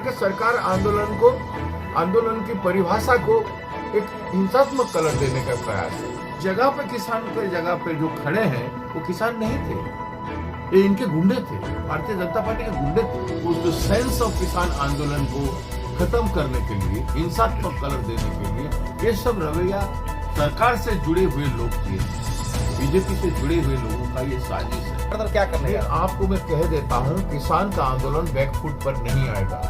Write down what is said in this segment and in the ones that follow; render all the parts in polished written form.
करके सरकार आंदोलन की परिभाषा को एक हिंसात्मक कलर देने का प्रयास है। जगह पे किसान के जगह पे जो खड़े हैं वो किसान नहीं थे, ये इनके गुंडे थे, भारतीय जनता पार्टी के गुंडे थे। उस जो सेंस ऑफ किसान आंदोलन को खत्म करने के लिए, हिंसात्मक कलर देने के लिए ये सब रवैया सरकार से जुड़े हुए लोग किए, बीजेपी से जुड़े हुए लोगों का ये साजिश है। क्या करने का? आपको मैं कह देता हूँ, किसान का आंदोलन बैकफुट पर नहीं आएगा।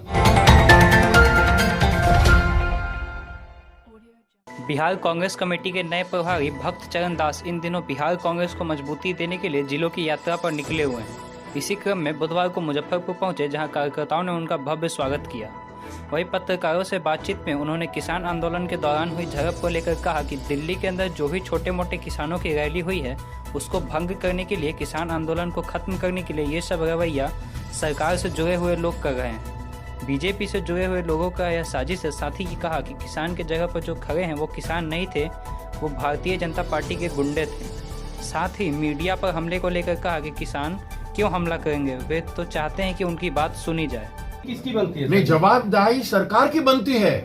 बिहार कांग्रेस कमेटी के नए प्रभारी भक्त चरण दास इन दिनों बिहार कांग्रेस को मजबूती देने के लिए जिलों की यात्रा पर निकले हुए हैं। इसी क्रम में बुधवार को मुजफ्फरपुर पहुंचे, जहां कार्यकर्ताओं ने उनका भव्य स्वागत किया। वहीं पत्रकारों से बातचीत में उन्होंने किसान आंदोलन के दौरान हुई झड़प को लेकर कहा कि दिल्ली के अंदर जो भी छोटे मोटे किसानों की रैली हुई है उसको भंग करने के लिए, किसान आंदोलन को खत्म करने के लिए ये सब रवैया सरकार से जुड़े हुए लोग कर रहे हैं। बीजेपी से जुड़े हुए लोगों का यह साजिश है। साथ ही कहा कि किसान के जगह पर जो खड़े हैं वो किसान नहीं थे, वो भारतीय जनता पार्टी के गुंडे थे। साथ ही मीडिया पर हमले को लेकर कहा कि किसान क्यों हमला करेंगे, वे तो चाहते हैं कि उनकी बात सुनी जाए। किसकी बनती है? नहीं, जवाबदेही सरकार की बनती है,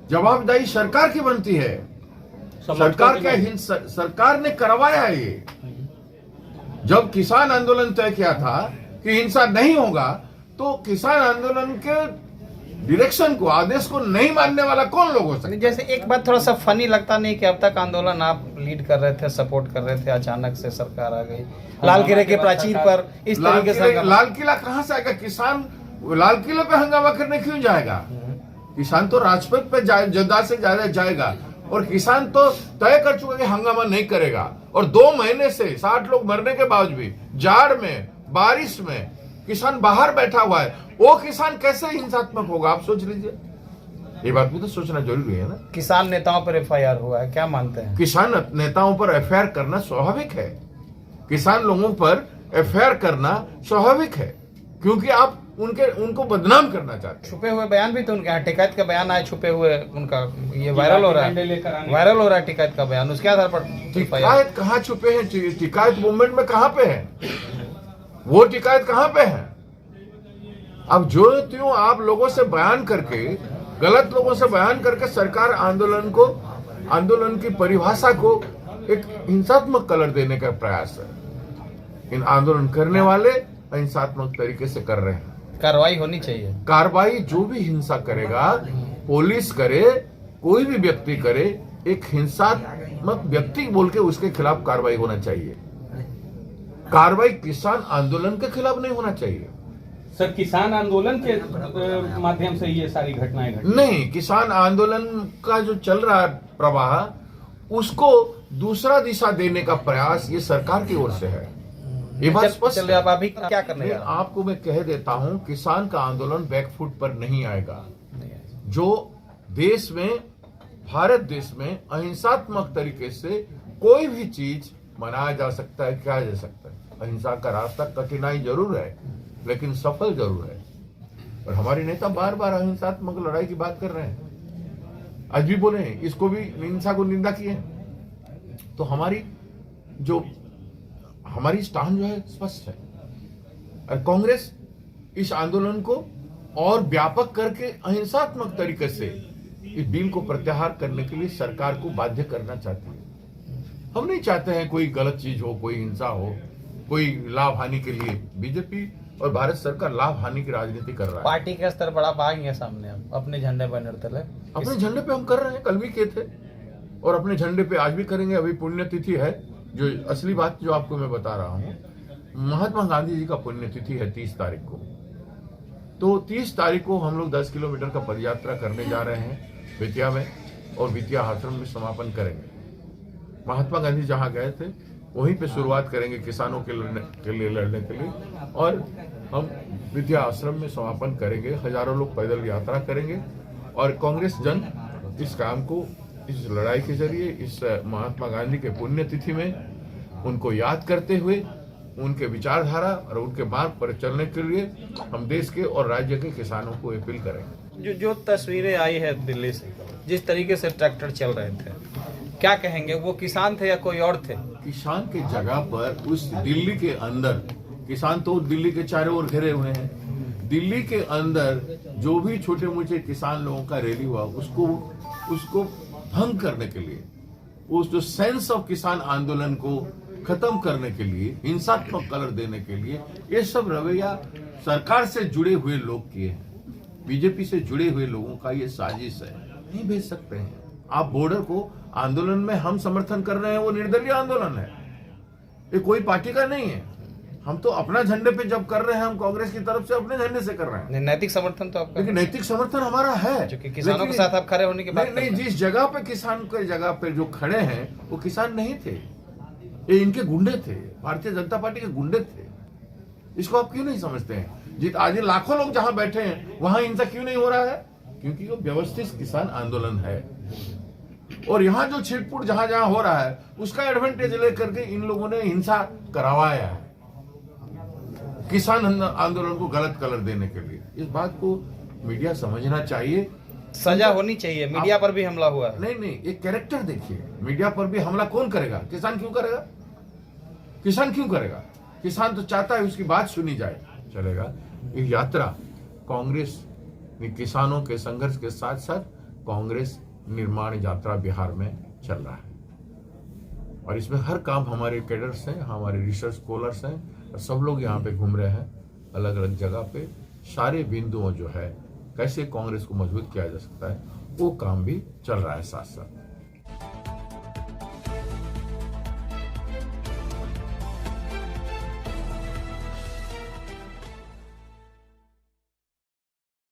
जवाबदेही सरकार की बनती है। सरकार क्या, सरकार ने करवाया ये। जब किसान आंदोलन तय किया था कि हिंसा नहीं होगा, तो किसान आंदोलन के डायरेक्शन को, आदेश को नहीं मानने वाला कौन लोग हो सकते? जैसे एक बात थोड़ा सा फनी लगता नहीं कि अब तक आंदोलन आप लीड कर रहे थे, सपोर्ट कर रहे थे, अचानक से सरकार आ गई लाल किले के प्राचीर पर इस तरीके से। लाल किला कहाँ से आएगा? किसान लाल किले पे हंगामा करने क्यों जाएगा? किसान तो राजपथ पे ज्यादा से ज्यादा जाएगा, और किसान तो तय कर चुका कि हंगामा नहीं करेगा। और 2 महीने से 60 लोग मरने के बावजूद भी, जाड़ में, बारिश में किसान बाहर बैठा हुआ है। वो किसान कैसे हिंसात्मक होगा? आप सोच लीजिए, ये बात भी तो सोचना जरूरी है ना। किसान नेताओं पर FIR हुआ है, क्या मानते हैं? किसान नेताओं पर FIR करना स्वाभाविक है, किसान लोगों पर FIR करना स्वाभाविक है, क्योंकि आप उनको बदनाम करना चाहते हैं। छुपे हुए बयान भी तो उनके यहाँ, टिकैत का बयान आया छुपे हुए उनका, ये वायरल हो रहा है टिकैत का बयान। उसके आधार पर टिकैत कहाँ छुपे हैं? टिकैत मूवमेंट में कहाँ पे है वो? टिकैत कहाँ पे है? अब जो त्यों आप लोगों से बयान करके, गलत लोगों से बयान करके सरकार आंदोलन की परिभाषा को एक हिंसात्मक कलर देने का प्रयास है। इन आंदोलन करने वाले हिंसात्मक तरीके से कर रहे हैं। कार्रवाई होनी चाहिए। कार्रवाई जो भी हिंसा करेगा, पुलिस करे, कोई भी व्यक्ति करे, एक हिंसात्मक व्यक्ति बोल के उसके खिलाफ कार्रवाई होना चाहिए। कार्रवाई किसान आंदोलन के खिलाफ नहीं होना चाहिए। सर, किसान आंदोलन के माध्यम से ये सारी घटनाएं घटी नहीं, किसान आंदोलन का जो चल रहा है प्रवाह, उसको दूसरा दिशा देने का प्रयास ये सरकार की ओर से है। ये बात स्पष्ट है। आप अभी क्या करने जा रहे हैं? आपको मैं कह देता हूं, किसान का आंदोलन बैकफुट पर नहीं आएगा। जो देश में, भारत देश में अहिंसात्मक तरीके से कोई भी चीज मनाया जा सकता है, किया जा सकता है। अहिंसा का रास्ता कठिनाई जरूर है, लेकिन सफल जरूर है। और हमारे नेता बार बार अहिंसात्मक लड़ाई की बात कर रहे हैं, आज भी बोले हैं, इसको भी हिंसा को निंदा किए हैं। तो हमारी स्टैंड जो है स्पष्ट है। और कांग्रेस इस आंदोलन को और व्यापक करके अहिंसात्मक तरीके से इस बिल को प्रत्याहार करने के लिए सरकार को बाध्य करना चाहती है। हम नहीं चाहते हैं कोई गलत चीज हो, कोई हिंसा हो, कोई लाभ हानि के लिए। बीजेपी और भारत सरकार लाभ हानि की राजनीति कर रहा है। पार्टी का स्तर बड़ा भाग है सामने, अपने झंडे बैनर तले, अपने झंडे पे हम कर रहे हैं, कल भी किए थे और अपने झंडे पे आज भी करेंगे। अभी पुण्यतिथि है, जो असली बात जो आपको मैं बता रहा हूँ, महात्मा गांधी जी का पुण्यतिथि है 30 तारीख को। तो 30 तारीख को हम लोग 10 किलोमीटर का पदयात्रा करने जा रहे हैं बेतिया में, और बेतिया आश्रम में समापन करेंगे। महात्मा गांधी जहाँ गए थे वहीं पे शुरुआत करेंगे किसानों के लिए लड़ने के लिए, और हम विद्या आश्रम में समापन करेंगे। हजारों लोग पैदल यात्रा करेंगे, और कांग्रेस जन इस काम को, इस लड़ाई के जरिए, इस महात्मा गांधी के पुण्यतिथि में उनको याद करते हुए उनके विचारधारा और उनके मार्ग पर चलने के लिए हम देश के और राज्य के किसानों को अपील करेंगे। जो तस्वीरें आई है दिल्ली से, जिस तरीके से ट्रैक्टर चल रहे थे, क्या कहेंगे? वो किसान थे या कोई और थे? किसान के जगह पर उस दिल्ली के अंदर, किसान तो दिल्ली के चारों ओर घिरे हुए हैं, दिल्ली के अंदर जो भी छोटे मोटे किसान लोगों का रैली हुआ उसको भंग करने के लिए, उस जो सेंस ऑफ किसान आंदोलन को खत्म करने के लिए, हिंसात्मक कलर देने के लिए, ये सब रवैया सरकार से जुड़े हुए लोग किए हैं। बीजेपी से जुड़े हुए लोगों का ये साजिश है। नहीं भेज सकते हैं आप बॉर्डर को। आंदोलन में हम समर्थन कर रहे हैं, वो निर्दलीय आंदोलन है, ये कोई पार्टी का नहीं है। हम तो अपना झंडे पे जब कर रहे हैं, हम कांग्रेस की तरफ से अपने झंडे से कर रहे हैं। नैतिक समर्थन तो आपका, लेकिन नैतिक समर्थन हमारा है, क्योंकि किसानों के साथ आप खड़े होने के बाद नहीं, जिस जगह पे किसान के जगह पे जो खड़े हैं वो किसान नहीं थे, ये इनके गुंडे थे, भारतीय जनता पार्टी के गुंडे थे। इसको आप क्यों नहीं समझते हैं? आज लाखों लोग जहां बैठे हैं वहां हिंसा क्यों नहीं हो रहा है? क्योंकि वो व्यवस्थित किसान आंदोलन है। और यहाँ जो छिटपुट जहां जहां हो रहा है उसका एडवांटेज लेकर के इन लोगों ने हिंसा करवाया है, किसान आंदोलन को गलत कलर देने के लिए। इस बात को मीडिया समझना चाहिए। सजा होनी चाहिए। मीडिया पर भी हमला हुआ है। नहीं, एक कैरेक्टर देखिए, मीडिया पर भी हमला कौन करेगा? किसान क्यों करेगा? किसान क्यों करेगा? किसान तो चाहता है उसकी बात सुनी जाए। चलेगा ये यात्रा कांग्रेस किसानों के संघर्ष के साथ साथ कांग्रेस निर्माण यात्रा बिहार में चल रहा है, और इसमें हर काम हमारे कैडर्स हैं, हमारे रिसर्च स्कॉलर्स हैं, और सब लोग यहाँ पे घूम रहे हैं अलग अलग जगह पे। सारे बिंदुओं जो है कैसे कांग्रेस को मजबूत किया जा सकता है वो काम भी चल रहा है साथ साथ।